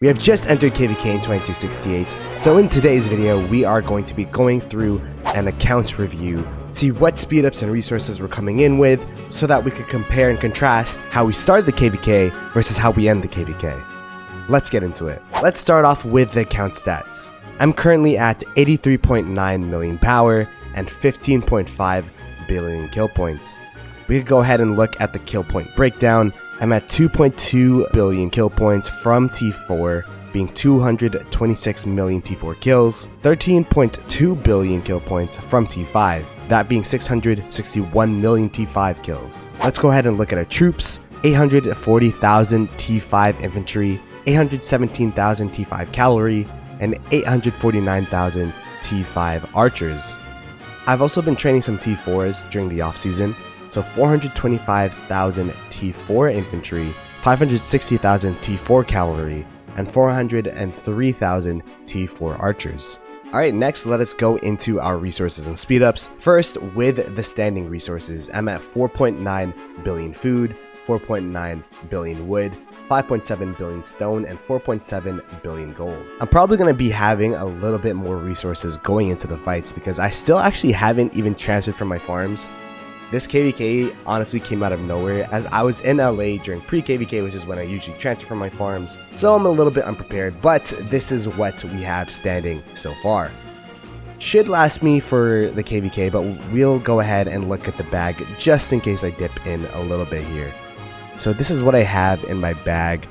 We have just entered KvK in 2268, so in today's video we are going to be going through an account review, see what speedups and resources we're coming in with, so that we could compare and contrast how we started the KvK versus how we end the KvK. Let's get into it. Let's start off with the account stats. I'm currently at 83.9 million power and 15.5 billion kill points. We could go ahead and look at the kill point breakdown. I'm at 2.2 billion kill points from T4, being 226 million T4 kills, 13.2 billion kill points from T5, that being 661 million T5 kills. Let's go ahead and look at our troops. 840,000 T5 infantry, 817,000 T5 cavalry, and 849,000 T5 archers. I've also been training some T4s during the off season. So 425,000 T4 infantry, 560,000 T4 cavalry, and 403,000 T4 archers. Alright, next let us go into our resources and speedups. First, with the standing resources, I'm at 4.9 billion food, 4.9 billion wood, 5.7 billion stone, and 4.7 billion gold. I'm probably going to be having a little bit more resources going into the fights because I still actually haven't even transferred from my farms. This KvK honestly came out of nowhere as I was in LA during pre-KvK, which is when I usually transfer from my farms, so I'm a little bit unprepared, but this is what we have standing so far. Should last me for the KvK, but we'll go ahead and look at the bag just in case I dip in a little bit here. So this is what I have in my bag.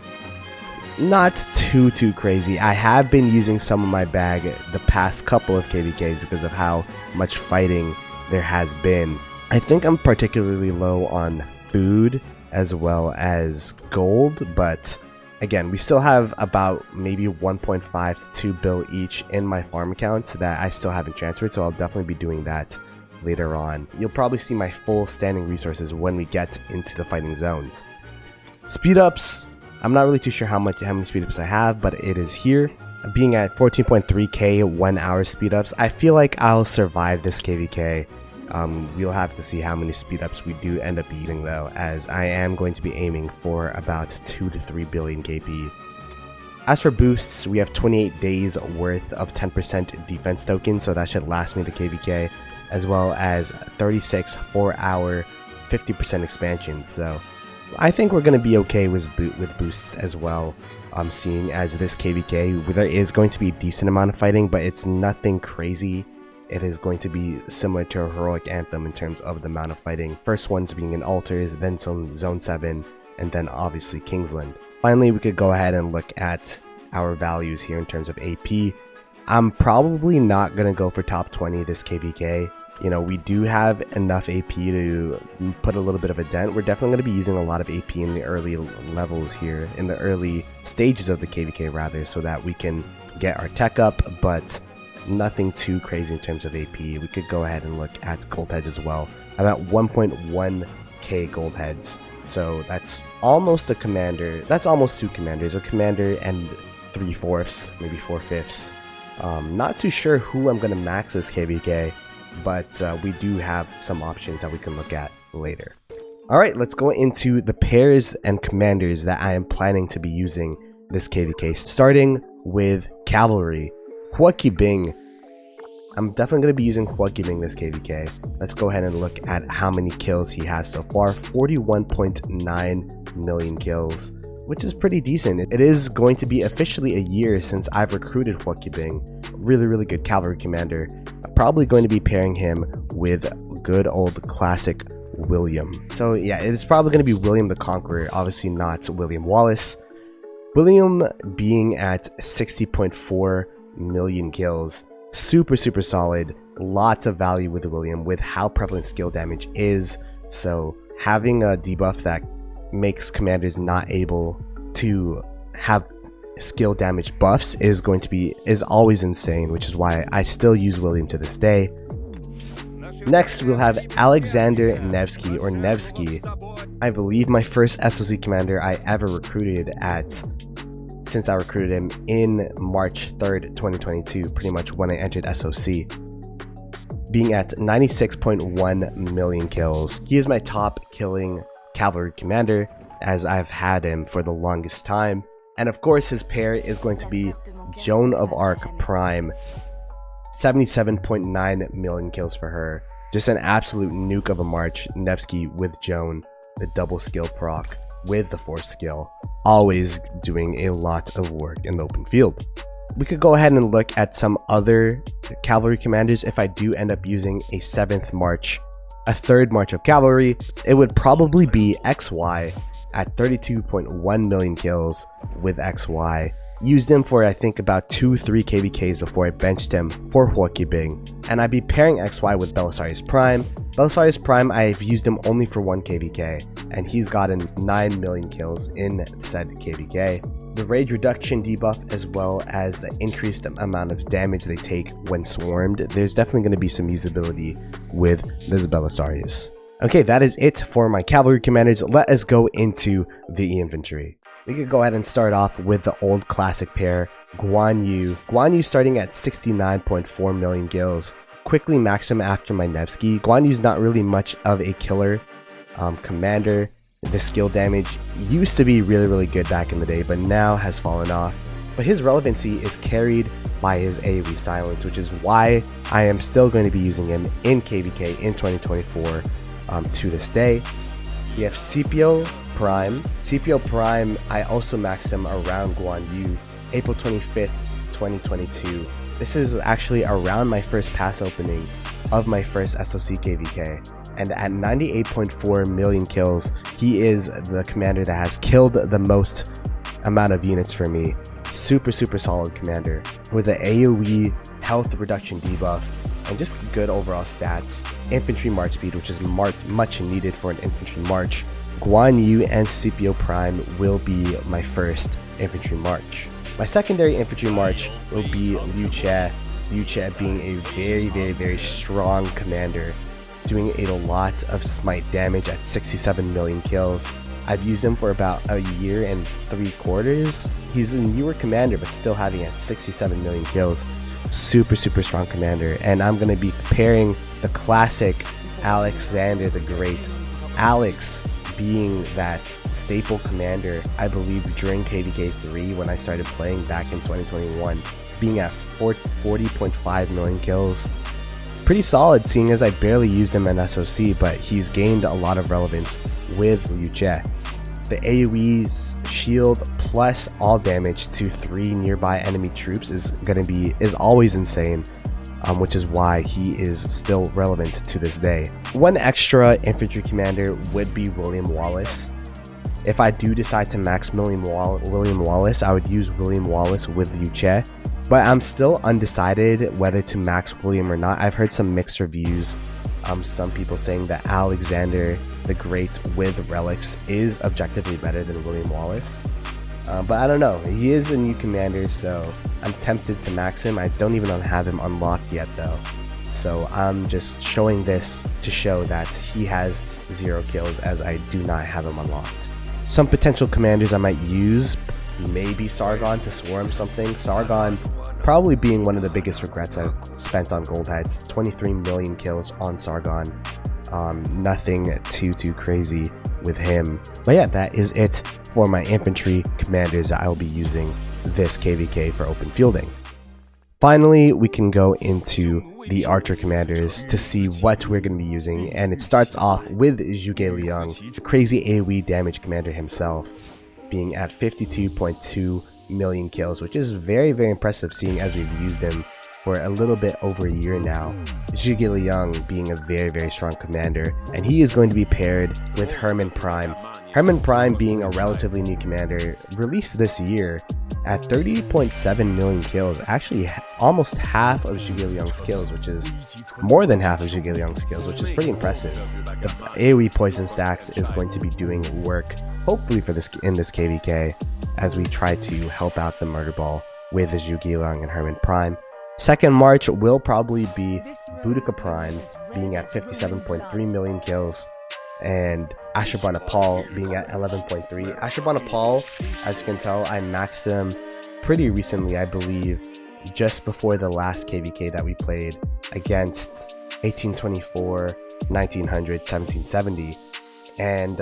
Not too crazy. I have been using some of my bag the past couple of KvKs because of how much fighting there has been. I think I'm particularly low on food as well as gold, but again, we still have about maybe 1.5 to 2 bill each in my farm accounts that I still haven't transferred, so I'll definitely be doing that later on. You'll probably see my full standing resources when we get into the fighting zones. Speedups, I'm not really too sure how many speedups I have, but it is here. Being at 14.3k 1 hour speedups, I feel like I'll survive this KvK. We'll have to see how many speedups we do end up using though, as I am going to be aiming for about 2 to 3 billion KP. As for boosts, we have 28 days worth of 10% defense tokens, so that should last me the KvK, as well as 36 4-hour 50% expansions. So I think we're going to be okay with boosts as well, seeing as this KvK, there is going to be a decent amount of fighting, but it's nothing crazy. It is going to be similar to a heroic anthem in terms of the amount of fighting. First ones being in altars, then some zone 7, and then obviously Kingsland. Finally, we could go ahead and look at our values here in terms of AP. I'm probably not going to go for top 20 this KvK. You know, we do have enough AP to put a little bit of a dent. We're definitely going to be using a lot of AP in the early levels here, in the early stages of the KvK rather, so that we can get our tech up, but nothing too crazy in terms of AP. We could go ahead and look at gold heads as well. I'm at 1.1k gold heads, so that's almost a commander. That's almost 2 commanders, a commander and 3/4, maybe 4/5. Not too sure who I'm going to max this KvK, but we do have some options that we can look at later. Alright, let's go into the pairs and commanders that I am planning to be using this KvK, starting with cavalry. Bing. I'm definitely going to be using Bing this KvK. Let's go ahead and look at how many kills he has so far. 41.9 million kills, which is pretty decent. It is going to be officially a year since I've recruited Bing. Really good cavalry commander. I'm probably going to be pairing him with good old classic William. So yeah, it's probably going to be William the Conqueror, obviously not William Wallace. William being at 60.4 million kills, super solid. Lots of value with William with how prevalent skill damage is, so having a debuff that makes commanders not able to have skill damage buffs is always insane, which is why I still use William to this day. Next we'll have Alexander Nevsky, or Nevsky. I believe my first SOC commander I ever recruited since I recruited him in March 3rd, 2022, pretty much when I entered SOC, being at 96.1 million kills. He is my top killing cavalry commander, as I've had him for the longest time. And of course, his pair is going to be Joan of Arc Prime. 77.9 million kills for her. Just an absolute nuke of a March. Nevsky with Joan, the double skill proc with the force skill. Always doing a lot of work in the open field. We could go ahead and look at some other cavalry commanders. If I do end up using a 7th March, a 3rd March of cavalry, it would probably be XY at 32.1 million kills with XY. Used him for I think about 2-3 KvKs before I benched him for Huokibing. And I'd be pairing XY with Belisarius Prime. Belisarius Prime, I've used him only for 1 KvK, and he's gotten 9 million kills in said KvK. The rage reduction debuff, as well as the increased amount of damage they take when swarmed, there's definitely going to be some usability with this Belisarius. Okay, that is it for my cavalry commanders. Let us go into the infantry. We could go ahead and start off with the old classic pair, Guan Yu. Guan Yu starting at 69.4 million kills. Quickly maxed him after my Nevsky. Guan Yu's not really much of a killer commander. The skill damage used to be really good back in the day, but now has fallen off. But his relevancy is carried by his AoE silence, which is why I am still going to be using him in KvK in 2024 to this day. We have Scipio Prime. Scipio Prime, I also maxed him around Guan Yu, April 25th, 2022. This is actually around my first pass opening of my first SOC KvK. And at 98.4 million kills, he is the commander that has killed the most amount of units for me. Super solid commander with the AoE health reduction debuff and just good overall stats. Infantry march speed, which is much needed for an infantry march. Guan Yu and Scipio Prime will be my first infantry march. My secondary infantry march will be Liu Che. Liu Che being a very strong commander, doing a lot of smite damage at 67 million kills. I've used him for about a year and 3/4. He's a newer commander, but still having at 67 million kills. Super strong commander. And I'm going to be pairing the classic Alexander the Great. Alex being that staple commander, I believe, during KvK 3 when I started playing back in 2021, being at 40.5 million kills. Pretty solid, seeing as I barely used him in SOC, but he's gained a lot of relevance with Liu Che. The AoE's shield plus all damage to 3 nearby enemy troops is always insane, which is why he is still relevant to this day. One extra infantry commander would be William Wallace. If I do decide to max William Wallace, I would use William Wallace with Liu Che, but I'm still undecided whether to max William or not. I've heard some mixed reviews. Some people saying that Alexander the Great with relics is objectively better than William Wallace. But I don't know. He is a new commander, so I'm tempted to max him. I don't even have him unlocked yet though. So I'm just showing this to show that he has 0 kills, as I do not have him unlocked. Some potential commanders I might use, maybe Sargon to swarm something. Sargon probably being one of the biggest regrets I've spent on gold heads. 23 million kills on Sargon. Nothing too crazy with him. But yeah, that is it for my infantry commanders that I will be using this KvK for open fielding. Finally, we can go into the archer commanders to see what we're going to be using, and it starts off with Zhuge Liang, the crazy AoE damage commander himself, being at 52.2 million kills, which is very impressive, seeing as we've used him for a little bit over a year now. Zhuge Liang being a very strong commander, and he is going to be paired with Hermann Prime. Hermann Prime being a relatively new commander, released this year at 30.7 million kills, actually almost half of Zhuge Liang's kills, which is more than half of Zhuge Liang's kills, which is pretty impressive. The AoE poison stacks is going to be doing work, hopefully for this in this KvK, as we try to help out the murder ball with the Zhuge Liang and Hermann Prime. Second March will probably be Boudica Prime, being at 57.3 million kills, and Ashurbanipal being at 11.3. Ashurbanipal, as you can tell, I maxed him pretty recently, I believe, just before the last KvK that we played against 1824, 1900, 1770. And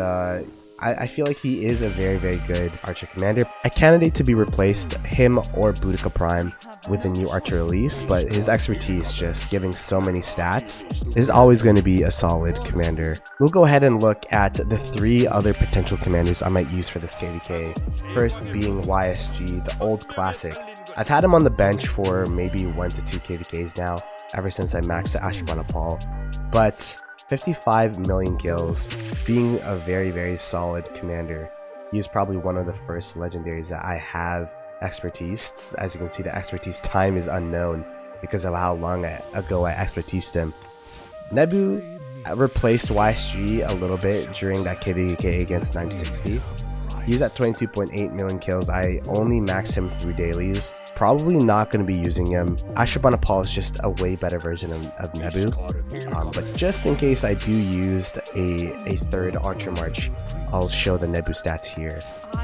I feel like he is a very, very good archer commander. A candidate to be replaced, him or Boudica Prime, with the new archer release, but his expertise just giving so many stats is always going to be a solid commander. We'll go ahead and look at the 3 other potential commanders I might use for this KvK. First being YSG, the old classic. I've had him on the bench for maybe 1 to 2 KvKs now, ever since I maxed the Ashurbanipal, but 55 million kills, being a very, very solid commander. He's probably one of the first legendaries that I have expertised. As you can see, the expertise time is unknown because of how long ago I expertised him. Nebu replaced YSG a little bit during that KvK against 960. He's at 22.8 million kills. I only maxed him through dailies. Probably not going to be using him. Ashurbanipal is just a way better version of Nebu. But just in case I do use a third Archer March, I'll show the Nebu stats here.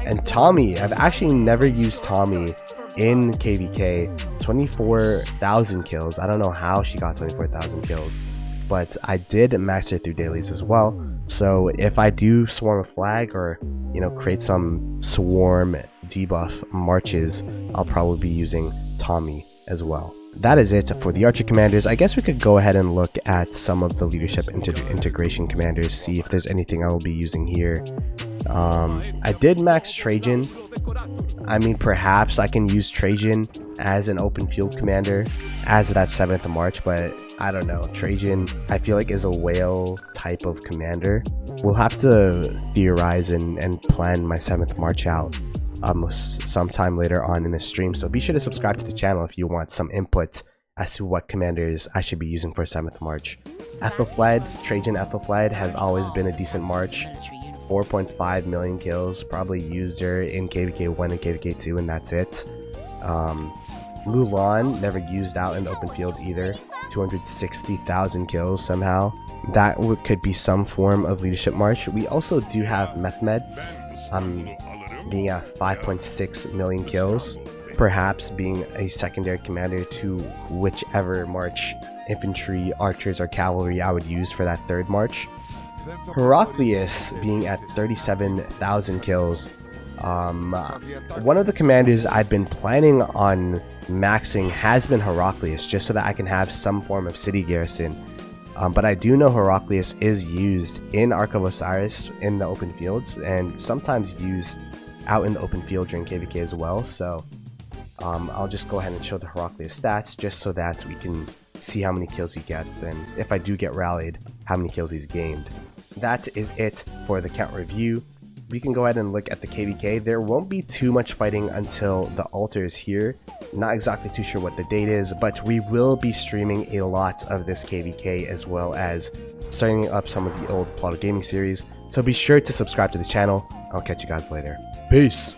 And Tommy, I've actually never used Tommy in KvK. 24,000 kills. I don't know how she got 24,000 kills, but I did max her through dailies as well. So if I do swarm a flag or, you know, create some swarm debuff marches, I'll probably be using Tommy as well. That is it for the Archer Commanders. I guess we could go ahead and look at some of the leadership integration commanders, see if there's anything I will be using here. I did max Trajan. I mean, perhaps I can use Trajan as an open field commander as that 7th March, but I don't know. Trajan, I feel like, is a whale type of commander. We'll have to theorize and plan my 7th March out sometime later on in the stream. So be sure to subscribe to the channel if you want some input as to what commanders I should be using for 7th March. Ethelfled, Trajan Ethelfled has always been a decent March. 4.5 million kills, probably used her in KvK 1 and KvK 2, and that's it. Mulan, never used out in the open field either. 260,000 kills somehow. That could be some form of leadership march. We also do have Mehmed, being at 5.6 million kills, perhaps being a secondary commander to whichever march, infantry, archers, or cavalry I would use for that 3rd march. Heraclius being at 37,000 kills. One of the commanders I've been planning on maxing has been Heraclius, just so that I can have some form of city garrison. But I do know Heraclius is used in Ark of Osiris in the open fields, and sometimes used out in the open field during KvK as well. So I'll just go ahead and show the Heraclius stats just so that we can see how many kills he gets, and if I do get rallied, how many kills he's gained. That is it for the count review. We can go ahead and look at the KvK. There won't be too much fighting until the altar is here. Not exactly too sure what the date is, but we will be streaming a lot of this KvK as well as starting up some of the old Ploto gaming series. So be sure to subscribe to the channel. I'll catch you guys later. Peace!